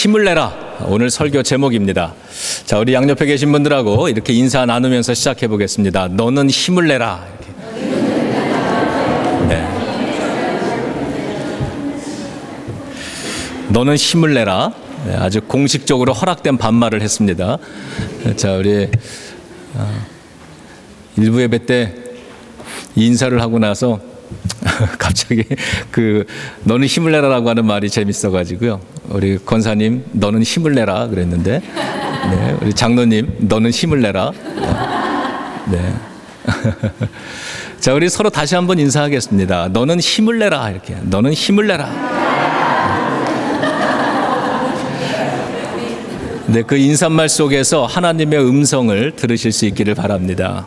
힘을 내라. 오늘 설교 제목입니다. 자, 우리 양옆에 계신 분들하고 이렇게 인사 나누면서 시작해 보겠습니다. 너는 힘을 내라. 이렇게. 네. 너는 힘을 내라. 네, 아주 공식적으로 허락된 반말을 했습니다. 자, 우리 일부 예배 때 인사를 하고 나서 갑자기 너는 힘을 내라라고 하는 말이 재밌어가지고요. 우리 권사님 너는 힘을 내라 그랬는데, 네, 우리 장로님 너는 힘을 내라. 네. 자, 우리 서로 다시 한번 인사하겠습니다. 너는 힘을 내라. 이렇게. 너는 힘을 내라. 네, 그 인사말 속에서 하나님의 음성을 들으실 수 있기를 바랍니다.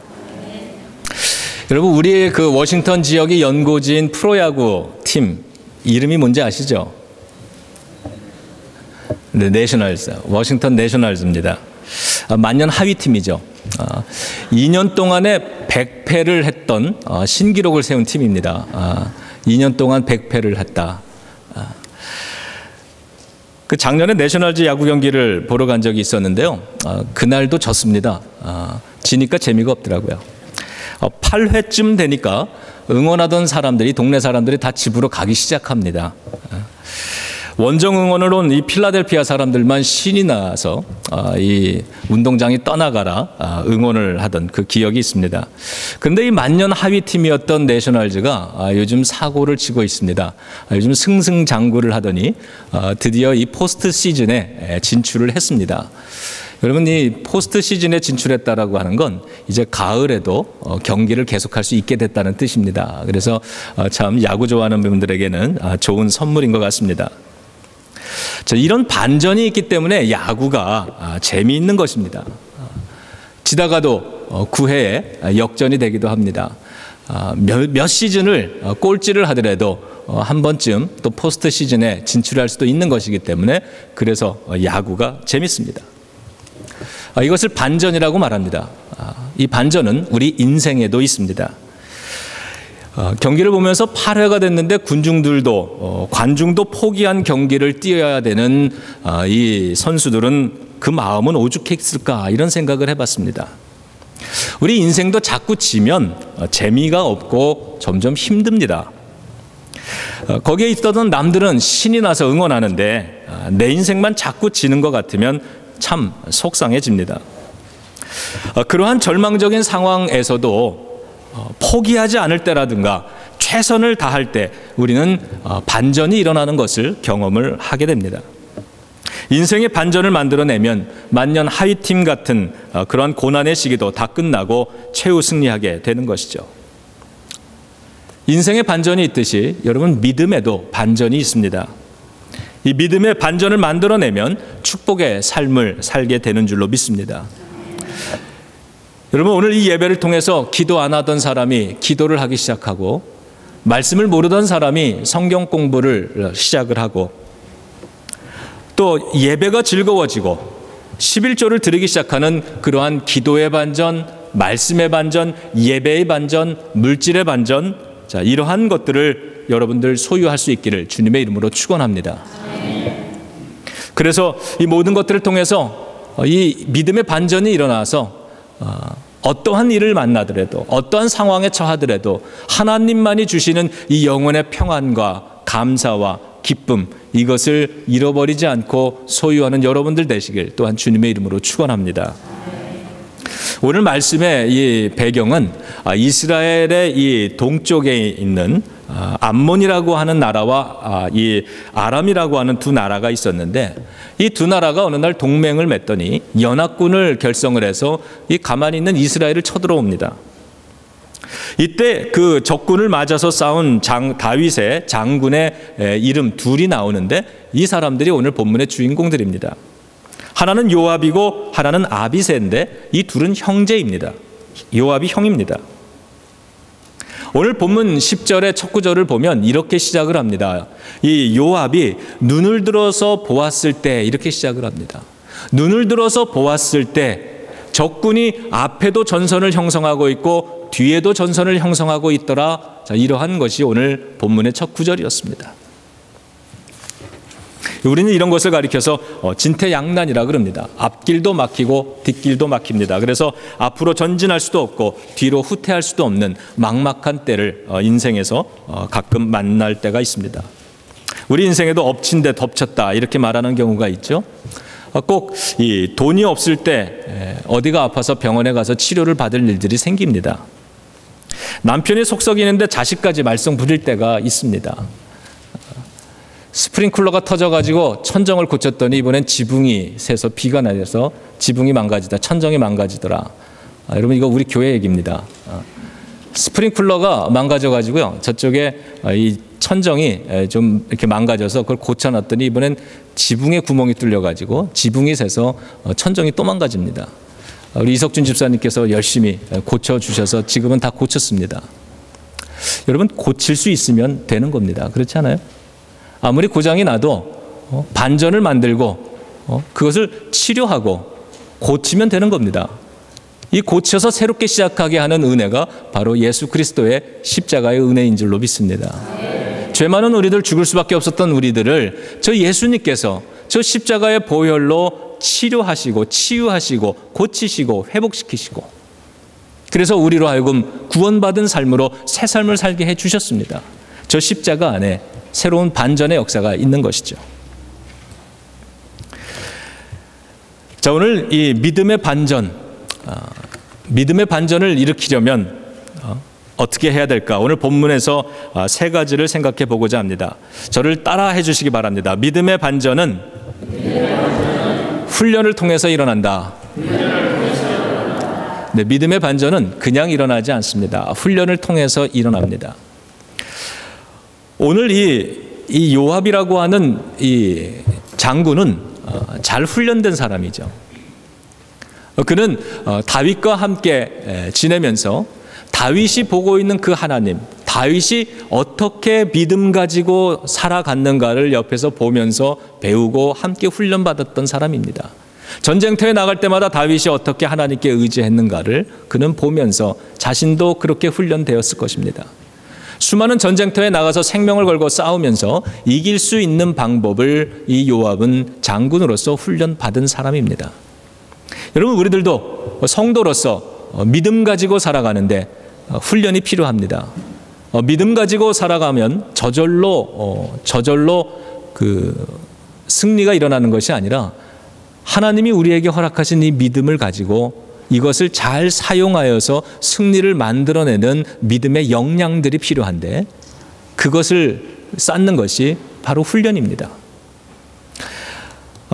여러분, 우리의 그 워싱턴 지역의 연고지인 프로야구 팀 이름이 뭔지 아시죠? 네, 내셔널즈, 워싱턴 내셔널즈입니다. 만년 하위 팀이죠. 2년 동안에 100패를 했던 신기록을 세운 팀입니다. 2년 동안 100패를 했다. 그 작년에 내셔널즈 야구 경기를 보러 간 적이 있었는데요. 그날도 졌습니다. 지니까 재미가 없더라고요. 8회쯤 되니까 응원하던 사람들이, 동네 사람들이 다 집으로 가기 시작합니다. 원정 응원을 온 이 필라델피아 사람들만 신이 나서 이 운동장이 떠나가라 응원을 하던 그 기억이 있습니다. 그런데 이 만년 하위 팀이었던 내셔널즈가 요즘 사고를 치고 있습니다. 요즘 승승장구를 하더니 드디어 이 포스트 시즌에 진출을 했습니다. 여러분, 이 포스트 시즌에 진출했다라고 하는 건 이제 가을에도 경기를 계속할 수 있게 됐다는 뜻입니다. 그래서 참 야구 좋아하는 분들에게는 좋은 선물인 것 같습니다. 자, 이런 반전이 있기 때문에 야구가 재미있는 것입니다. 지다가도 9회에 역전이 되기도 합니다. 몇 시즌을 꼴찌를 하더라도 한 번쯤 또 포스트 시즌에 진출할 수도 있는 것이기 때문에 그래서 야구가 재밌습니다. 이것을 반전이라고 말합니다. 이 반전은 우리 인생에도 있습니다. 경기를 보면서 8회가 됐는데 관중도 포기한 경기를 뛰어야 되는 이 선수들은 그 마음은 오죽했을까, 이런 생각을 해봤습니다. 우리 인생도 자꾸 지면 재미가 없고 점점 힘듭니다. 거기에 있었던 남들은 신이 나서 응원하는데 내 인생만 자꾸 지는 것 같으면 참 속상해집니다. 그러한 절망적인 상황에서도 포기하지 않을 때라든가 최선을 다할 때 우리는 반전이 일어나는 것을 경험을 하게 됩니다. 인생의 반전을 만들어내면 만년 하위팀 같은 그러한 고난의 시기도 다 끝나고 최후 승리하게 되는 것이죠. 인생의 반전이 있듯이 여러분, 믿음에도 반전이 있습니다. 이 믿음의 반전을 만들어내면 축복의 삶을 살게 되는 줄로 믿습니다. 여러분, 오늘 이 예배를 통해서 기도 안 하던 사람이 기도를 하기 시작하고, 말씀을 모르던 사람이 성경 공부를 시작을 하고, 또 예배가 즐거워지고 11조를 드리기 시작하는 그러한 기도의 반전, 말씀의 반전, 예배의 반전, 물질의 반전, 자, 이러한 것들을 여러분들 소유할 수 있기를 주님의 이름으로 축원합니다. 그래서 이 모든 것들을 통해서 이 믿음의 반전이 일어나서 어떠한 일을 만나더라도, 어떠한 상황에 처하더라도 하나님만이 주시는 이 영혼의 평안과 감사와 기쁨, 이것을 잃어버리지 않고 소유하는 여러분들 되시길 또한 주님의 이름으로 축원합니다. 오늘 말씀의 이 배경은 이스라엘의 이 동쪽에 있는 암몬이라고 하는 나라와 이 아람이라고 하는 두 나라가 있었는데, 이 두 나라가 어느 날 동맹을 맺더니 연합군을 결성을 해서 이 가만히 있는 이스라엘을 쳐들어옵니다. 이때 그 적군을 맞아서 싸운 다윗의 장군의 이름 둘이 나오는데, 이 사람들이 오늘 본문의 주인공들입니다. 하나는 요압이고 하나는 아비새인데 이 둘은 형제입니다. 요압이 형입니다. 오늘 본문 10절의 첫 구절을 보면 이렇게 시작을 합니다. 이 요압이 눈을 들어서 보았을 때, 이렇게 시작을 합니다. 눈을 들어서 보았을 때 적군이 앞에도 전선을 형성하고 있고 뒤에도 전선을 형성하고 있더라. 자, 이러한 것이 오늘 본문의 첫 구절이었습니다. 우리는 이런 것을 가리켜서 진퇴양난이라 그럽니다. 앞길도 막히고 뒷길도 막힙니다. 그래서 앞으로 전진할 수도 없고 뒤로 후퇴할 수도 없는 막막한 때를 인생에서 가끔 만날 때가 있습니다. 우리 인생에도 엎친 데 덮쳤다 이렇게 말하는 경우가 있죠. 꼭 이 돈이 없을 때 어디가 아파서 병원에 가서 치료를 받을 일들이 생깁니다. 남편이 속 썩이는데 자식까지 말썽 부릴 때가 있습니다. 스프링클러가 터져가지고 천정을 고쳤더니 이번엔 지붕이 새서 비가 내려서 지붕이 망가지다, 천정이 망가지더라. 여러분 이거 우리 교회 얘기입니다. 스프링클러가 망가져가지고요, 저쪽에 이 천정이 좀 이렇게 망가져서 그걸 고쳐놨더니 이번엔 지붕에 구멍이 뚫려가지고 지붕이 새서 천정이 또 망가집니다. 우리 이석준 집사님께서 열심히 고쳐주셔서 지금은 다 고쳤습니다. 여러분 고칠 수 있으면 되는 겁니다. 그렇지 않아요? 아무리 고장이 나도 반전을 만들고 그것을 치료하고 고치면 되는 겁니다. 이 고쳐서 새롭게 시작하게 하는 은혜가 바로 예수 그리스도의 십자가의 은혜인 줄로 믿습니다. 죄 많은 우리들, 죽을 수밖에 없었던 우리들을 저 예수님께서 저 십자가의 보혈로 치료하시고 치유하시고 고치시고 회복시키시고, 그래서 우리로 하여금 구원받은 삶으로 새 삶을 살게 해주셨습니다. 저 십자가 안에 새로운 반전의 역사가 있는 것이죠. 자, 오늘 이 믿음의 반전을 일으키려면 어떻게 해야 될까? 오늘 본문에서 세 가지를 생각해 보고자 합니다. 저를 따라해 주시기 바랍니다. 믿음의 반전은 훈련을 통해서 일어난다. 네, 믿음의 반전은 그냥 일어나지 않습니다. 훈련을 통해서 일어납니다. 오늘 이 요압이라고 하는 이 장군은 잘 훈련된 사람이죠. 그는 다윗과 함께 지내면서 다윗이 보고 있는 그 하나님, 다윗이 어떻게 믿음 가지고 살아갔는가를 옆에서 보면서 배우고 함께 훈련받았던 사람입니다. 전쟁터에 나갈 때마다 다윗이 어떻게 하나님께 의지했는가를 그는 보면서 자신도 그렇게 훈련되었을 것입니다. 수많은 전쟁터에 나가서 생명을 걸고 싸우면서 이길 수 있는 방법을 이 요압은 장군으로서 훈련받은 사람입니다. 여러분, 우리들도 성도로서 믿음 가지고 살아가는데 훈련이 필요합니다. 믿음 가지고 살아가면 저절로 그 승리가 일어나는 것이 아니라 하나님이 우리에게 허락하신 이 믿음을 가지고 이것을 잘 사용하여서 승리를 만들어내는 믿음의 역량들이 필요한데, 그것을 쌓는 것이 바로 훈련입니다.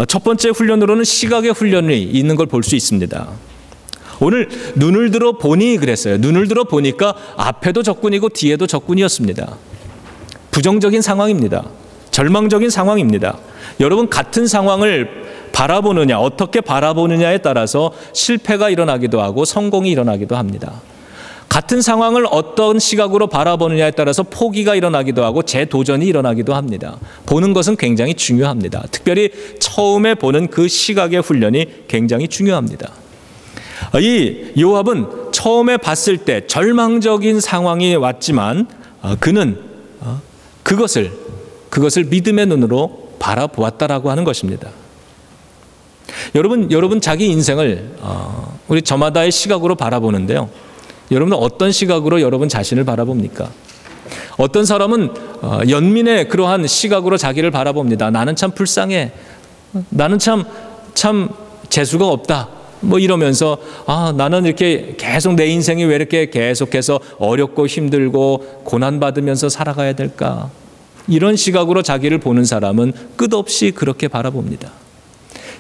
첫 번째 훈련으로는 시각의 훈련이 있는 걸 볼 수 있습니다. 오늘 눈을 들어 보니 그랬어요. 눈을 들어 보니까 앞에도 적군이고 뒤에도 적군이었습니다. 부정적인 상황입니다. 절망적인 상황입니다. 여러분, 같은 상황을 바라보느냐, 어떻게 바라보느냐에 따라서 실패가 일어나기도 하고 성공이 일어나기도 합니다. 같은 상황을 어떤 시각으로 바라보느냐에 따라서 포기가 일어나기도 하고 재도전이 일어나기도 합니다. 보는 것은 굉장히 중요합니다. 특별히 처음에 보는 그 시각의 훈련이 굉장히 중요합니다. 이 요압은 처음에 봤을 때 절망적인 상황이 왔지만 그는 그것을 믿음의 눈으로 바라보았다라고 하는 것입니다. 여러분 자기 인생을 우리 저마다의 시각으로 바라보는데요. 여러분은 어떤 시각으로 여러분 자신을 바라봅니까? 어떤 사람은 연민의 그러한 시각으로 자기를 바라봅니다. 나는 참 불쌍해. 나는 참 재수가 없다. 뭐 이러면서 나는 이렇게 계속 내 인생이 왜 이렇게 계속해서 어렵고 힘들고 고난받으면서 살아가야 될까? 이런 시각으로 자기를 보는 사람은 끝없이 그렇게 바라봅니다.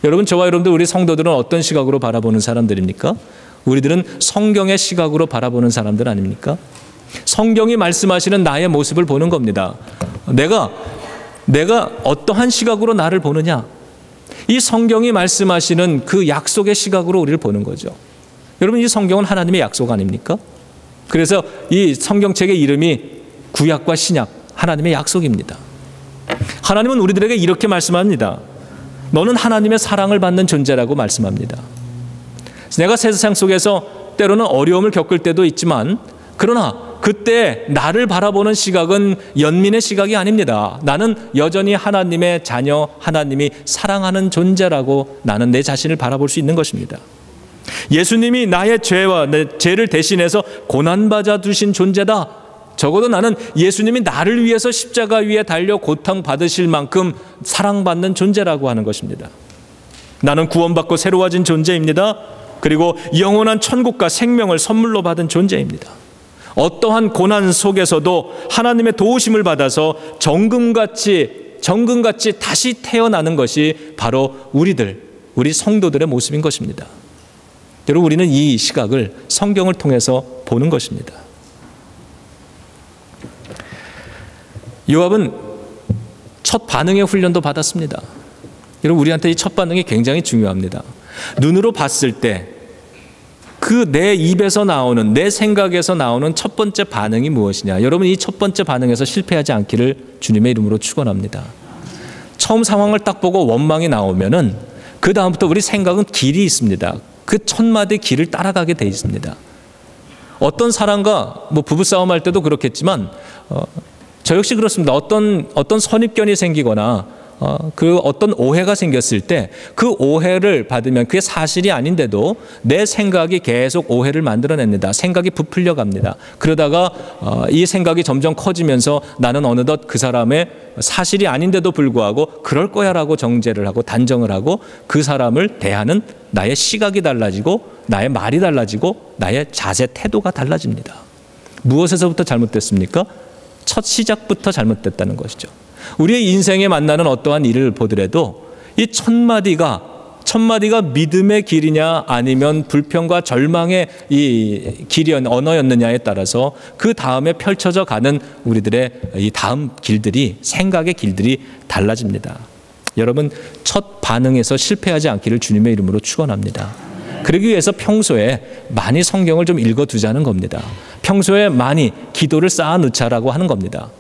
여러분, 저와 여러분들, 우리 성도들은 어떤 시각으로 바라보는 사람들입니까? 우리들은 성경의 시각으로 바라보는 사람들 아닙니까? 성경이 말씀하시는 나의 모습을 보는 겁니다. 내가 어떠한 시각으로 나를 보느냐? 이 성경이 말씀하시는 그 약속의 시각으로 우리를 보는 거죠. 여러분, 이 성경은 하나님의 약속 아닙니까? 그래서 이 성경책의 이름이 구약과 신약, 하나님의 약속입니다. 하나님은 우리들에게 이렇게 말씀합니다. 너는 하나님의 사랑을 받는 존재라고 말씀합니다. 내가 세상 속에서 때로는 어려움을 겪을 때도 있지만, 그러나 그때 나를 바라보는 시각은 연민의 시각이 아닙니다. 나는 여전히 하나님의 자녀, 하나님이 사랑하는 존재라고 나는 내 자신을 바라볼 수 있는 것입니다. 예수님이 나의 죄와 내 죄를 대신해서 고난받아 두신 존재다. 적어도 나는 예수님이 나를 위해서 십자가 위에 달려 고통 받으실 만큼 사랑받는 존재라고 하는 것입니다. 나는 구원받고 새로워진 존재입니다. 그리고 영원한 천국과 생명을 선물로 받은 존재입니다. 어떠한 고난 속에서도 하나님의 도우심을 받아서 정금같이 다시 태어나는 것이 바로 우리 성도들의 모습인 것입니다. 여러분, 우리는 이 시각을 성경을 통해서 보는 것입니다. 요압은 첫 반응의 훈련도 받았습니다. 여러분, 우리한테 이 첫 반응이 굉장히 중요합니다. 눈으로 봤을 때 그 내 입에서 나오는, 내 생각에서 나오는 첫 번째 반응이 무엇이냐. 여러분, 이 첫 번째 반응에서 실패하지 않기를 주님의 이름으로 축원합니다. 처음 상황을 딱 보고 원망이 나오면은 그 다음부터 우리 생각은 길이 있습니다. 그 첫 마디 길을 따라가게 돼 있습니다. 어떤 사람과 부부싸움 할 때도 그렇겠지만 저 역시 그렇습니다. 어떤 선입견이 생기거나 그 어떤 오해가 생겼을 때 그 오해를 받으면 그게 사실이 아닌데도 내 생각이 계속 오해를 만들어냅니다. 생각이 부풀려 갑니다. 그러다가 이 생각이 점점 커지면서 나는 어느덧 그 사람의 사실이 아닌데도 불구하고 그럴 거야라고 정죄를 하고 단정을 하고 그 사람을 대하는 나의 시각이 달라지고 나의 말이 달라지고 나의 자세 태도가 달라집니다. 무엇에서부터 잘못됐습니까? 첫 시작부터 잘못됐다는 것이죠. 우리의 인생에 만나는 어떠한 일을 보더라도 이 첫 마디가 믿음의 길이냐 아니면 불평과 절망의 이 길이 언어였느냐에 따라서 그 다음에 펼쳐져 가는 우리들의 이 다음 길들이, 생각의 길들이 달라집니다. 여러분, 첫 반응에서 실패하지 않기를 주님의 이름으로 축원합니다. 그러기 위해서 평소에 많이 성경을 좀 읽어두자는 겁니다. 평소에 많이 기도를 쌓아놓자라고 하는 겁니다.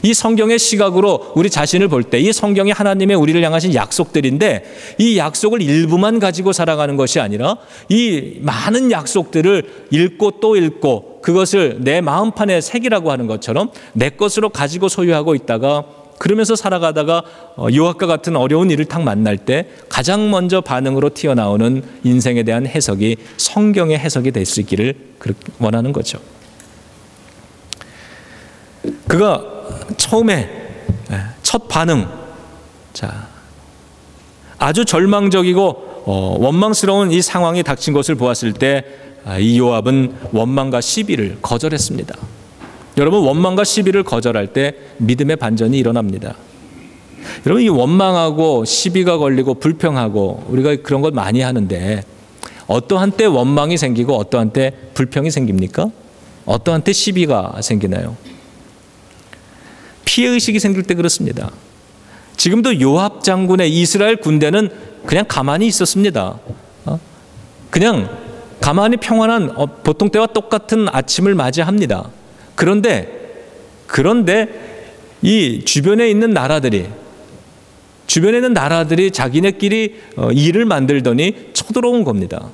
이 성경의 시각으로 우리 자신을 볼 때 이 성경이 하나님의 우리를 향하신 약속들인데 이 약속을 일부만 가지고 살아가는 것이 아니라 이 많은 약속들을 읽고 또 읽고 그것을 내 마음판에 새기라고 하는 것처럼 내 것으로 가지고 소유하고 있다가 그러면서 살아가다가 요압과 같은 어려운 일을 딱 만날 때 가장 먼저 반응으로 튀어나오는 인생에 대한 해석이 성경의 해석이 될 수 있기를 원하는 거죠. 그가 처음에 첫 반응, 아주 절망적이고 원망스러운 이 상황이 닥친 것을 보았을 때 이 요압은 원망과 시비를 거절했습니다. 여러분, 원망과 시비를 거절할 때 믿음의 반전이 일어납니다. 여러분, 이 원망하고 시비가 걸리고 불평하고 우리가 그런 걸 많이 하는데 어떠한 때 원망이 생기고 어떠한 때 불평이 생깁니까? 어떠한 때 시비가 생기나요? 피해의식이 생길 때 그렇습니다. 지금도 요압 장군의 이스라엘 군대는 그냥 가만히 있었습니다. 그냥 가만히 평안한 보통 때와 똑같은 아침을 맞이합니다. 그런데 이 주변에 있는 나라들이 자기네끼리 일을 만들더니 쳐들어온 겁니다.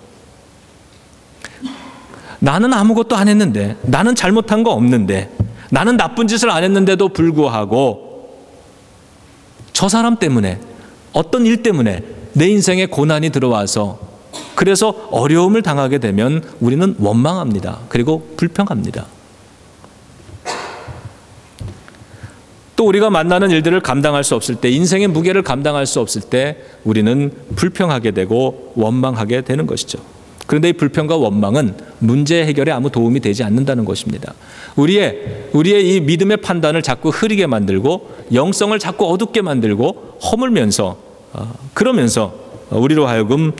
나는 아무것도 안 했는데, 나는 잘못한 거 없는데, 나는 나쁜 짓을 안 했는데도 불구하고 저 사람 때문에, 어떤 일 때문에 내 인생에 고난이 들어와서 그래서 어려움을 당하게 되면 우리는 원망합니다. 그리고 불평합니다. 또 우리가 만나는 일들을 감당할 수 없을 때, 인생의 무게를 감당할 수 없을 때 우리는 불평하게 되고 원망하게 되는 것이죠. 그런데 이 불평과 원망은 문제 해결에 아무 도움이 되지 않는다는 것입니다. 우리의 이 믿음의 판단을 자꾸 흐리게 만들고 영성을 자꾸 어둡게 만들고 허물면서 그러면서 우리로 하여금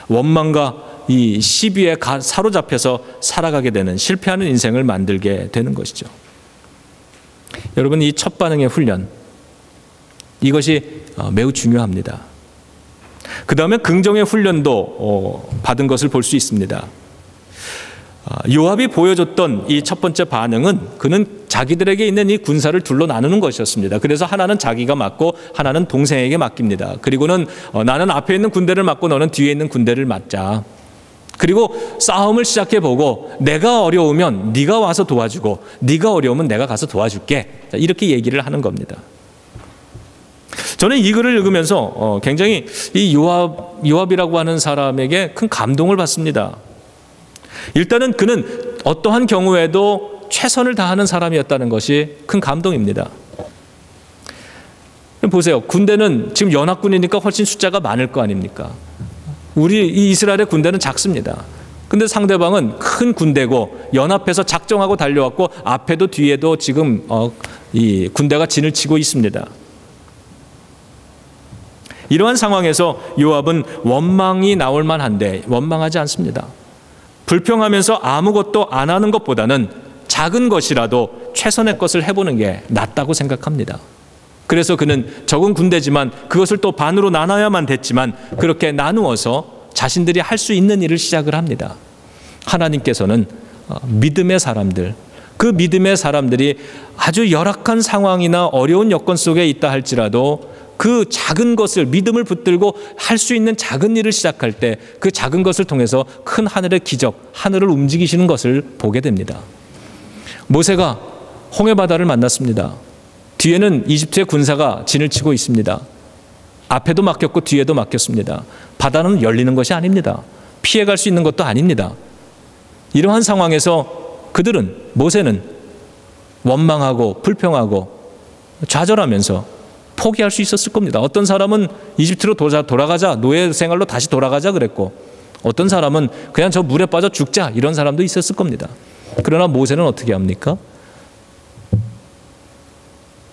원망과 이 시비에 사로잡혀서 살아가게 되는, 실패하는 인생을 만들게 되는 것이죠. 여러분, 이 첫 반응의 훈련, 이것이 매우 중요합니다. 그 다음에 긍정의 훈련도 받은 것을 볼 수 있습니다. 요압이 보여줬던 이 첫 번째 반응은 그는 자기들에게 있는 이 군사를 둘로 나누는 것이었습니다. 그래서 하나는 자기가 맡고 하나는 동생에게 맡깁니다. 그리고는 나는 앞에 있는 군대를 맡고 너는 뒤에 있는 군대를 맡자. 그리고 싸움을 시작해보고 내가 어려우면 네가 와서 도와주고 네가 어려우면 내가 가서 도와줄게. 이렇게 얘기를 하는 겁니다. 저는 이 글을 읽으면서 굉장히 이 요압이라고 하는 사람에게 큰 감동을 받습니다. 일단은 그는 어떠한 경우에도 최선을 다하는 사람이었다는 것이 큰 감동입니다. 보세요. 군대는 지금 연합군이니까 훨씬 숫자가 많을 거 아닙니까? 우리 이 이스라엘의 군대는 작습니다. 근데 상대방은 큰 군대고 연합해서 작정하고 달려왔고 앞에도 뒤에도 지금 이 군대가 진을 치고 있습니다. 이러한 상황에서 요압은 원망이 나올 만한데 원망하지 않습니다. 불평하면서 아무것도 안 하는 것보다는 작은 것이라도 최선의 것을 해보는 게 낫다고 생각합니다. 그래서 그는 적은 군대지만 그것을 또 반으로 나눠야만 됐지만 그렇게 나누어서 자신들이 할 수 있는 일을 시작을 합니다. 하나님께서는 믿음의 사람들, 그 믿음의 사람들이 아주 열악한 상황이나 어려운 여건 속에 있다 할지라도 그 작은 것을 믿음을 붙들고 할 수 있는 작은 일을 시작할 때 그 작은 것을 통해서 큰 하늘의 기적, 하늘을 움직이시는 것을 보게 됩니다. 모세가 홍해바다를 만났습니다. 뒤에는 이집트의 군사가 진을 치고 있습니다. 앞에도 막혔고 뒤에도 막혔습니다. 바다는 열리는 것이 아닙니다. 피해갈 수 있는 것도 아닙니다. 이러한 상황에서 그들은, 모세는 원망하고 불평하고 좌절하면서 포기할 수 있었을 겁니다. 어떤 사람은 이집트로 돌아가자, 노예 생활로 다시 돌아가자 그랬고 어떤 사람은 그냥 저 물에 빠져 죽자, 이런 사람도 있었을 겁니다. 그러나 모세는 어떻게 합니까?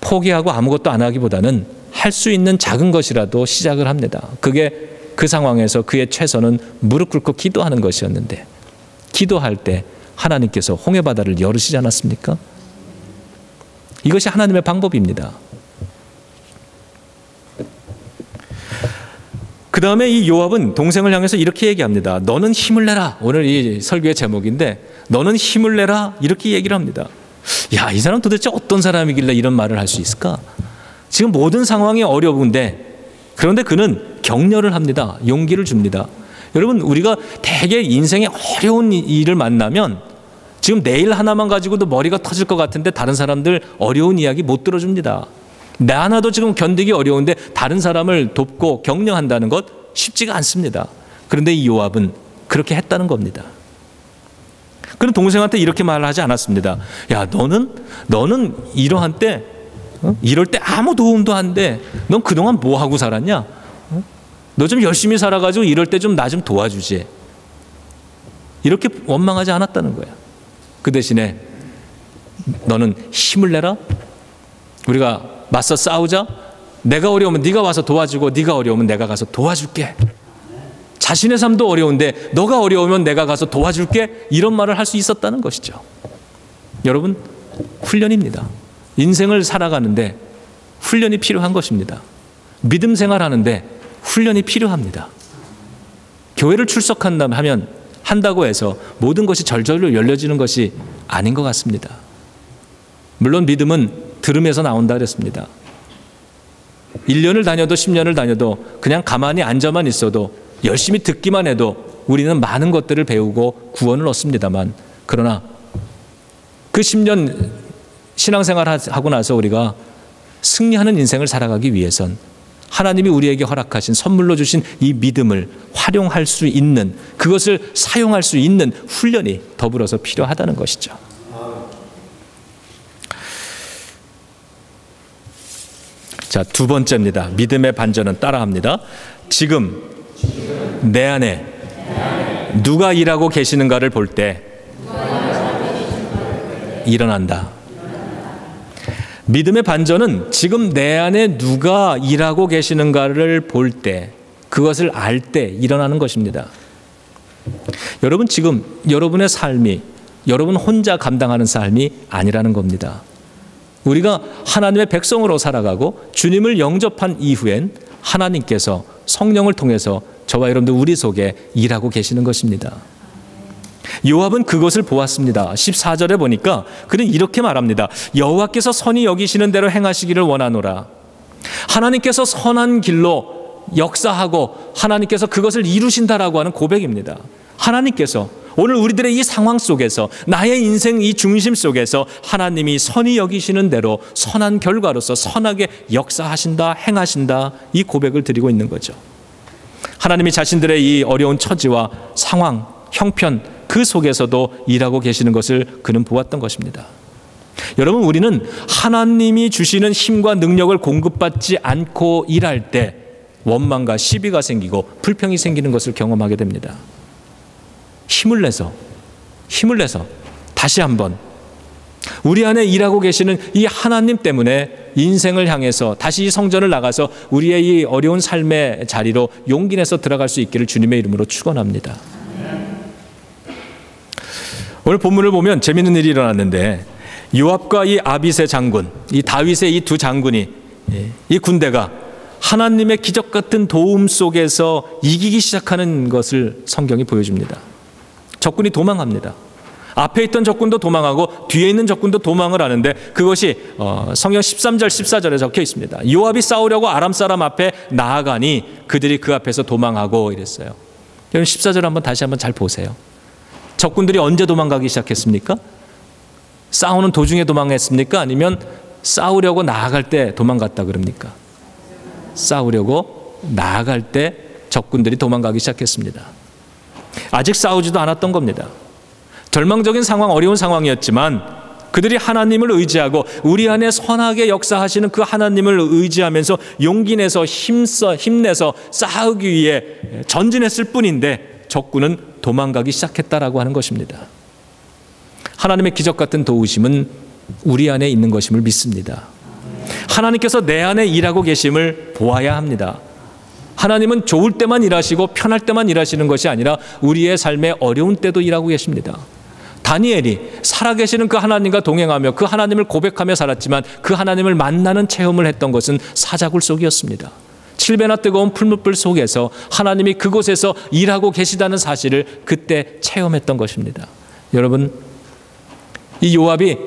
포기하고 아무것도 안 하기보다는 할 수 있는 작은 것이라도 시작을 합니다. 그게 그 상황에서 그의 최선은 무릎 꿇고 기도하는 것이었는데 기도할 때 하나님께서 홍해바다를 열으시지 않았습니까? 이것이 하나님의 방법입니다. 그 다음에 이 요압은 동생을 향해서 이렇게 얘기합니다. 너는 힘을 내라. 오늘 이 설교의 제목인데 너는 힘을 내라, 이렇게 얘기를 합니다. 야, 이 사람 도대체 어떤 사람이길래 이런 말을 할 수 있을까? 지금 모든 상황이 어려운데 그런데 그는 격려를 합니다. 용기를 줍니다. 여러분, 우리가 대개 인생에 어려운 일을 만나면 지금 내일 하나만 가지고도 머리가 터질 것 같은데 다른 사람들 어려운 이야기 못 들어줍니다. 나 하나도 지금 견디기 어려운데 다른 사람을 돕고 격려한다는 것 쉽지가 않습니다. 그런데 이 요압은 그렇게 했다는 겁니다. 그는 동생한테 이렇게 말하지 않았습니다. 야, 너는 이러한 때, 이럴 때 아무 도움도 안 돼. 넌 그동안 뭐 하고 살았냐? 너 좀 열심히 살아가지고 이럴 때 좀 나 좀 도와주지. 이렇게 원망하지 않았다는 거야. 그 대신에 너는 힘을 내라. 우리가 맞서 싸우자. 내가 어려우면 네가 와서 도와주고 네가 어려우면 내가 가서 도와줄게. 자신의 삶도 어려운데 너가 어려우면 내가 가서 도와줄게. 이런 말을 할 수 있었다는 것이죠. 여러분, 훈련입니다. 인생을 살아가는데 훈련이 필요한 것입니다. 믿음 생활하는데 훈련이 필요합니다. 교회를 출석한다면 한다고 해서 모든 것이 절절로 열려지는 것이 아닌 것 같습니다. 물론 믿음은 들음에서 나온다 그랬습니다. 1년을 다녀도 10년을 다녀도 그냥 가만히 앉아만 있어도 열심히 듣기만 해도 우리는 많은 것들을 배우고 구원을 얻습니다만, 그러나 그 10년 신앙생활하고 나서 우리가 승리하는 인생을 살아가기 위해선 하나님이 우리에게 허락하신 선물로 주신 이 믿음을 활용할 수 있는, 그것을 사용할 수 있는 훈련이 더불어서 필요하다는 것이죠. 자, 두 번째입니다. 믿음의 반전은 따라합니다. 지금 내 안에 누가 일하고 계시는가를 볼 때 일어난다. 믿음의 반전은 지금 내 안에 누가 일하고 계시는가를 볼 때, 그것을 알 때 일어나는 것입니다. 여러분, 지금 여러분의 삶이 여러분 혼자 감당하는 삶이 아니라는 겁니다. 우리가 하나님의 백성으로 살아가고 주님을 영접한 이후엔 하나님께서 성령을 통해서 저와 여러분들 우리 속에 일하고 계시는 것입니다. 요압은 그것을 보았습니다. 14절에 보니까 그는 이렇게 말합니다. 여호와께서 선히 여기시는 대로 행하시기를 원하노라. 하나님께서 선한 길로 역사하고 하나님께서 그것을 이루신다라고 하는 고백입니다. 하나님께서 오늘 우리들의 이 상황 속에서, 나의 인생 이 중심 속에서 하나님이 선히 여기시는 대로 선한 결과로서 선하게 역사하신다, 행하신다, 이 고백을 드리고 있는 거죠. 하나님이 자신들의 이 어려운 처지와 상황, 형편 그 속에서도 일하고 계시는 것을 그는 보았던 것입니다. 여러분, 우리는 하나님이 주시는 힘과 능력을 공급받지 않고 일할 때 원망과 시비가 생기고 불평이 생기는 것을 경험하게 됩니다. 힘을 내서 다시 한번 우리 안에 일하고 계시는 이 하나님 때문에 인생을 향해서 다시 이 성전을 나가서 우리의 이 어려운 삶의 자리로 용기 내서 들어갈 수 있기를 주님의 이름으로 축원합니다. 오늘 본문을 보면 재미있는 일이 일어났는데, 요압과 이 아빗의 장군, 이 다윗의 이 두 장군이, 이 군대가 하나님의 기적 같은 도움 속에서 이기기 시작하는 것을 성경이 보여줍니다. 적군이 도망합니다. 앞에 있던 적군도 도망하고 뒤에 있는 적군도 도망을 하는데, 그것이 성경 13절 14절에 적혀 있습니다. 요압이 싸우려고 아람 사람 앞에 나아가니 그들이 그 앞에서 도망하고 이랬어요. 여러분, 14절 한번 다시 한번 잘 보세요. 적군들이 언제 도망가기 시작했습니까? 싸우는 도중에 도망했습니까? 아니면 싸우려고 나아갈 때 도망갔다 그럽니까? 싸우려고 나아갈 때 적군들이 도망가기 시작했습니다. 아직 싸우지도 않았던 겁니다. 절망적인 상황, 어려운 상황이었지만 그들이 하나님을 의지하고 우리 안에 선하게 역사하시는 그 하나님을 의지하면서 용기 내서 힘내서 싸우기 위해 전진했을 뿐인데 적군은 도망가기 시작했다라고 하는 것입니다. 하나님의 기적 같은 도우심은 우리 안에 있는 것임을 믿습니다. 하나님께서 내 안에 일하고 계심을 보아야 합니다. 하나님은 좋을 때만 일하시고 편할 때만 일하시는 것이 아니라 우리의 삶의 어려운 때도 일하고 계십니다. 다니엘이 살아계시는 그 하나님과 동행하며 그 하나님을 고백하며 살았지만 그 하나님을 만나는 체험을 했던 것은 사자굴 속이었습니다. 7배나 뜨거운 풀무불 속에서 하나님이 그곳에서 일하고 계시다는 사실을 그때 체험했던 것입니다. 여러분, 이 요압이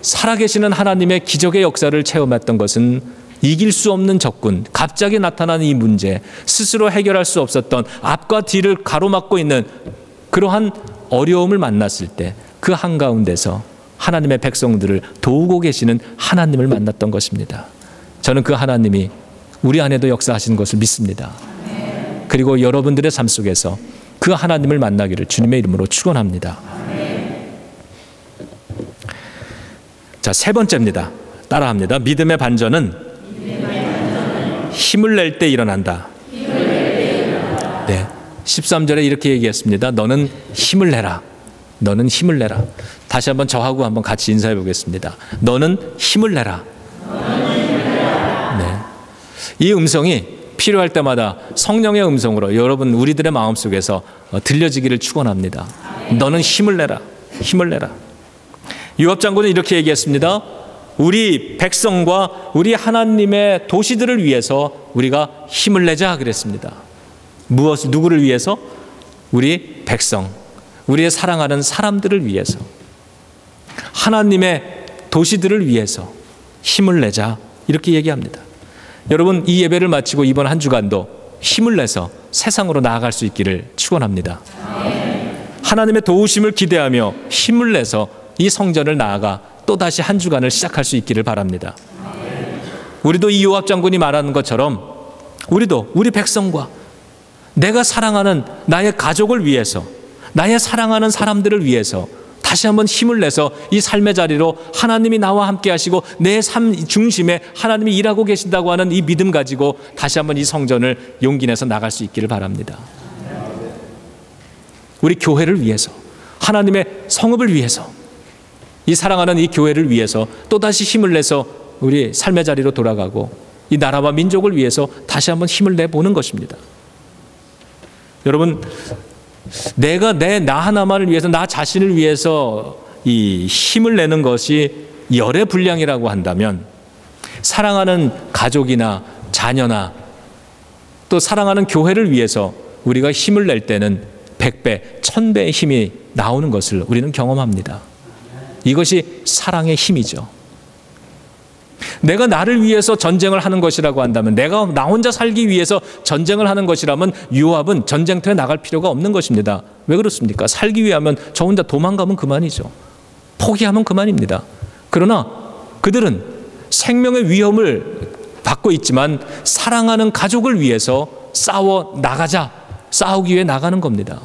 살아계시는 하나님의 기적의 역사를 체험했던 것은 이길 수 없는 적군, 갑자기 나타나는 이 문제, 스스로 해결할 수 없었던 앞과 뒤를 가로막고 있는 그러한 어려움을 만났을 때 그 한가운데서 하나님의 백성들을 도우고 계시는 하나님을 만났던 것입니다. 저는 그 하나님이 우리 안에도 역사하시는 것을 믿습니다. 그리고 여러분들의 삶 속에서 그 하나님을 만나기를 주님의 이름으로 축원합니다. 자, 세 번째입니다. 따라합니다. 믿음의 반전은 힘을 낼 때 일어난다. 네, 13절에 이렇게 얘기했습니다. 너는 힘을 내라. 너는 힘을 내라. 다시 한번 저하고 한번 같이 인사해 보겠습니다. 너는 힘을 내라. 네, 이 음성이 필요할 때마다 성령의 음성으로 여러분 우리들의 마음속에서 들려지기를 축원합니다. 너는 힘을 내라. 힘을 내라. 요압 장군은 이렇게 얘기했습니다. 우리 백성과 우리 하나님의 도시들을 위해서 우리가 힘을 내자 그랬습니다. 누구를 위해서? 우리 백성, 우리의 사랑하는 사람들을 위해서, 하나님의 도시들을 위해서 힘을 내자 이렇게 얘기합니다. 여러분, 이 예배를 마치고 이번 한 주간도 힘을 내서 세상으로 나아갈 수 있기를 축원합니다. 하나님의 도우심을 기대하며 힘을 내서 이 성전을 나아가 또다시 한 주간을 시작할 수 있기를 바랍니다. 우리도 이 요압 장군이 말하는 것처럼 우리도 우리 백성과 내가 사랑하는 나의 가족을 위해서, 나의 사랑하는 사람들을 위해서 다시 한번 힘을 내서 이 삶의 자리로 하나님이 나와 함께 하시고 내 삶 중심에 하나님이 일하고 계신다고 하는 이 믿음 가지고 다시 한번 이 성전을 용기 내서 나갈 수 있기를 바랍니다. 우리 교회를 위해서, 하나님의 성읍을 위해서, 이 사랑하는 이 교회를 위해서 또다시 힘을 내서 우리 삶의 자리로 돌아가고 이 나라와 민족을 위해서 다시 한번 힘을 내보는 것입니다. 여러분, 내가 나 하나만을 위해서, 나 자신을 위해서 이 힘을 내는 것이 열애불량이라고 한다면 사랑하는 가족이나 자녀나 또 사랑하는 교회를 위해서 우리가 힘을 낼 때는 100배, 1000배의 힘이 나오는 것을 우리는 경험합니다. 이것이 사랑의 힘이죠. 내가 나를 위해서 전쟁을 하는 것이라고 한다면, 내가 나 혼자 살기 위해서 전쟁을 하는 것이라면 요압은 전쟁터에 나갈 필요가 없는 것입니다. 왜 그렇습니까? 살기 위하면 저 혼자 도망가면 그만이죠. 포기하면 그만입니다. 그러나 그들은 생명의 위험을 받고 있지만 사랑하는 가족을 위해서 싸워 나가자, 싸우기 위해 나가는 겁니다.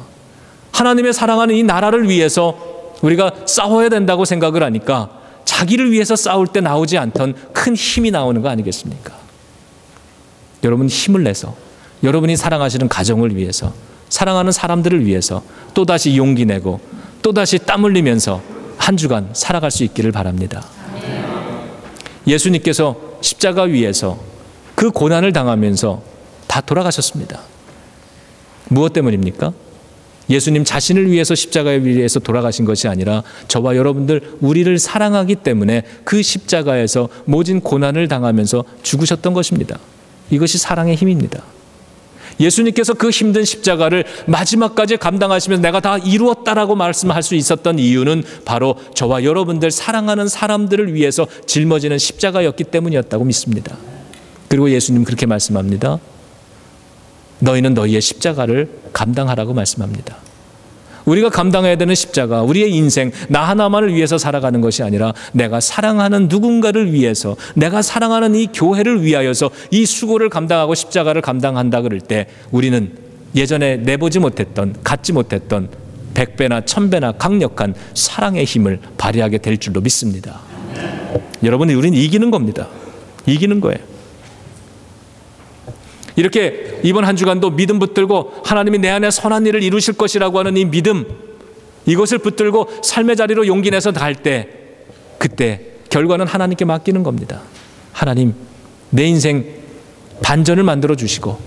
하나님의 사랑하는 이 나라를 위해서 우리가 싸워야 된다고 생각을 하니까 자기를 위해서 싸울 때 나오지 않던 큰 힘이 나오는 거 아니겠습니까? 여러분 힘을 내서 여러분이 사랑하시는 가정을 위해서, 사랑하는 사람들을 위해서 또다시 용기 내고 또다시 땀 흘리면서 한 주간 살아갈 수 있기를 바랍니다. 예수님께서 십자가 위에서 그 고난을 당하면서 다 돌아가셨습니다. 무엇 때문입니까? 예수님 자신을 위해서 십자가 위에서 돌아가신 것이 아니라 저와 여러분들 우리를 사랑하기 때문에 그 십자가에서 모진 고난을 당하면서 죽으셨던 것입니다. 이것이 사랑의 힘입니다. 예수님께서 그 힘든 십자가를 마지막까지 감당하시면서 내가 다 이루었다라고 말씀할 수 있었던 이유는 바로 저와 여러분들 사랑하는 사람들을 위해서 짊어지는 십자가였기 때문이었다고 믿습니다. 그리고 예수님 그렇게 말씀합니다. 너희는 너희의 십자가를 감당하라고 말씀합니다. 우리가 감당해야 되는 십자가, 우리의 인생, 나 하나만을 위해서 살아가는 것이 아니라 내가 사랑하는 누군가를 위해서, 내가 사랑하는 이 교회를 위하여서 이 수고를 감당하고 십자가를 감당한다 그럴 때 우리는 예전에 내보지 못했던, 갖지 못했던 100배나 1000배나 강력한 사랑의 힘을 발휘하게 될 줄로 믿습니다. 여러분, 우리는 이기는 겁니다. 이기는 거예요. 이렇게 이번 한 주간도 믿음 붙들고 하나님이 내 안에 선한 일을 이루실 것이라고 하는 이 믿음, 이것을 붙들고 삶의 자리로 용기 내서 갈 때 그때 결과는 하나님께 맡기는 겁니다. 하나님, 내 인생 반전을 만들어 주시고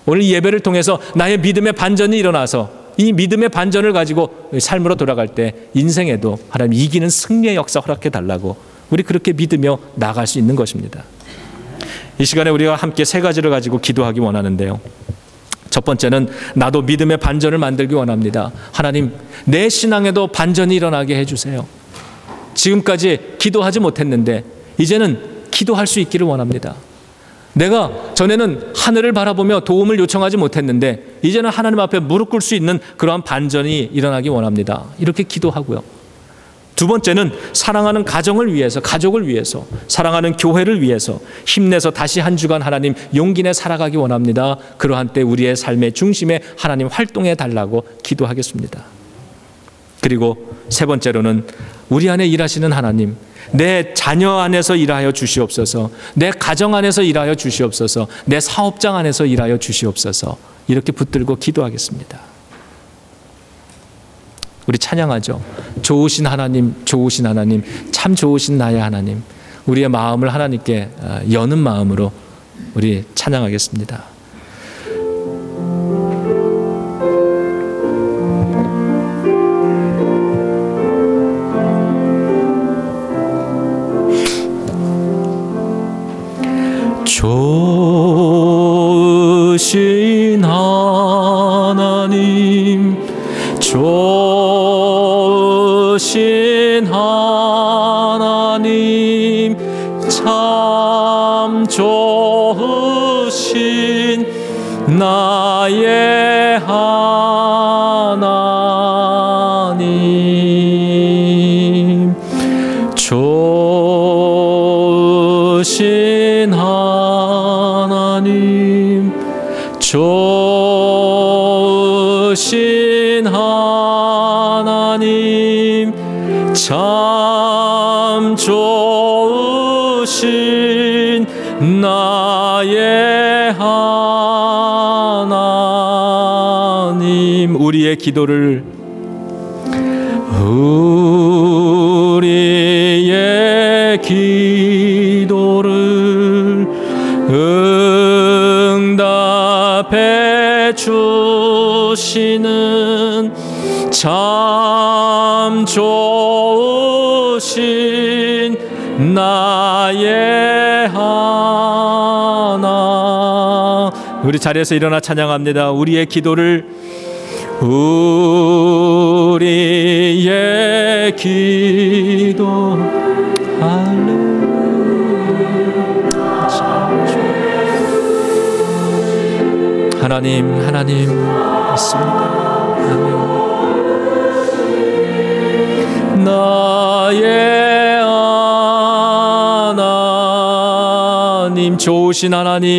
오늘 예배를 통해서 나의 믿음의 반전이 일어나서 이 믿음의 반전을 가지고 삶으로 돌아갈 때 인생에도 하나님 이기는 승리의 역사 허락해 달라고 우리 그렇게 믿으며 나갈 수 있는 것입니다. 이 시간에 우리가 함께 세 가지를 가지고 기도하기 원하는데요. 첫 번째는 나도 믿음의 반전을 만들기 원합니다. 하나님, 내 신앙에도 반전이 일어나게 해주세요. 지금까지 기도하지 못했는데 이제는 기도할 수 있기를 원합니다. 내가 전에는 하늘을 바라보며 도움을 요청하지 못했는데 이제는 하나님 앞에 무릎 꿇을 수 있는 그러한 반전이 일어나기 원합니다. 이렇게 기도하고요. 두 번째는 사랑하는 가정을 위해서, 가족을 위해서, 사랑하는 교회를 위해서 힘내서 다시 한 주간 하나님 용기 내 살아가기 원합니다. 그러한 때 우리의 삶의 중심에 하나님 활동해 달라고 기도하겠습니다. 그리고 세 번째로는 우리 안에 일하시는 하나님, 내 자녀 안에서 일하여 주시옵소서, 내 가정 안에서 일하여 주시옵소서, 내 사업장 안에서 일하여 주시옵소서, 이렇게 붙들고 기도하겠습니다. 우리 찬양하죠. 좋으신 하나님, 좋으신 하나님, 참 좋으신 나의 하나님. 우리의 마음을 하나님께 여는 마음으로 우리 찬양하겠습니다. 좋으신 하나님, 좋으신 하나님, 참 좋으신 나의 하나님, 좋으신 하나님, 좋으신 하나님, 참 좋으신 나의 하나님. 우리의 기도를 응답해 주시는 참 좋으신 나의 하나. 우리 자리에서 일어나 찬양합니다. 우리의 기도를, 우리의 기도, 할렐루야. 하나님 믿습니다. 아멘. 나의 하나님, 좋으신 하나님.